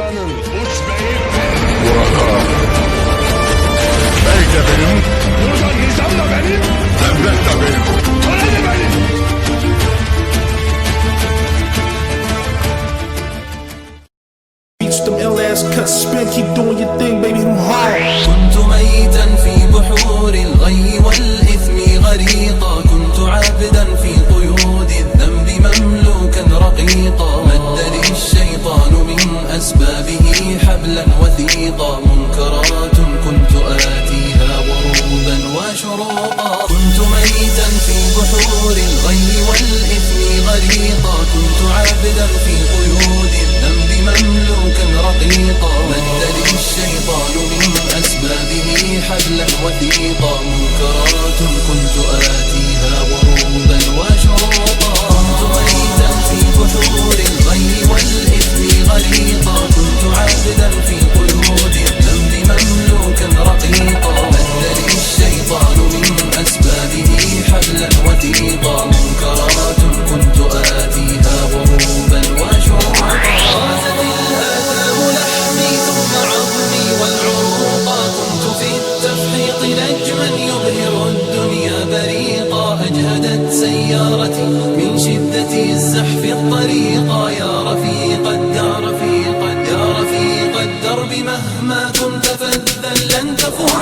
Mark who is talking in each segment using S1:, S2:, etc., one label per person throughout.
S1: dünyanın uç beyi benim. Burada bey de benim. Burada nizam da benim. Devlet de benim. Töre de benim.
S2: Beach them ill ass cuts, spin, keep doing your thing, baby, them hard.
S3: كنت ميتا في بحور الغي والإثم غريقا، كنت عابدا في قيود الذنب مملوكا رقيقا، مدني الشيطان من أسبابه حبلا وثيقا، منكرات كنت آتيها غروبا وشروقا. كنت ميتا في بحور الغي والإثم غريقا، كنت عابدا في قيود الذنب مملوكا رقيقا، مدني الشيطان من أسبابه حبلا وثيقا، منكرات كنت آتيها غروبا وشروقا. كنت ميتا في بحور الغي والإثم غريقا، كنت عابدا في قيود الذنب مملوكا رقيقا، مدني الشيطان من أسبابه حبلا وثيقا، منكرات كنت آتيها غروبا وشروقا. غازت الآثام لحمي ثم عظمي والعروقا، كنت في التفحيط نجما يبهر الدنيا بريقا، أجهدت سيارتي من شدة الزحف الطريقا، يا رفيق الدار يا رفيق الدرب مهما كنت فذا لن تفوقا.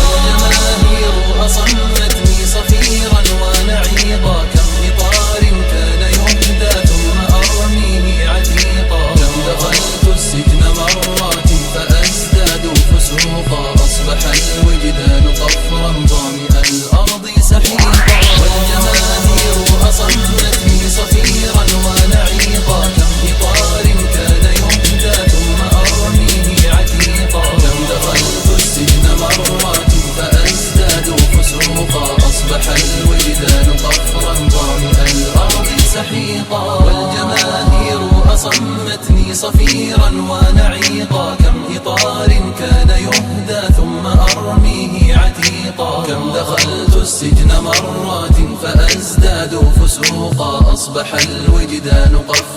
S3: الجماهير أصمتني صفيرا ونعيقا، كم إطار كان يهدى ثم أرميه عتيقا، كم دخلت السجن مرات فأزداد فسوقا، أصبح الوجدان قفرا ظامئ الأرض سحيقا. والجماهير أصمتني صفيرا ونعيقا، كم إطار كان يهدى ثم أرميه عتيقا، كم دخلت السجن مرات فأزداد فسوقا، أصبح الوجدان قفرا ظامئ الأرض سحيقا. والجماهير أصمتني صفيرا ونعيقا، كم إطار كان يهدى ثم أرميه عتيقا، كم دخلت السجن مرات فأزداد فسوقا، أصبح الوجدان قفرا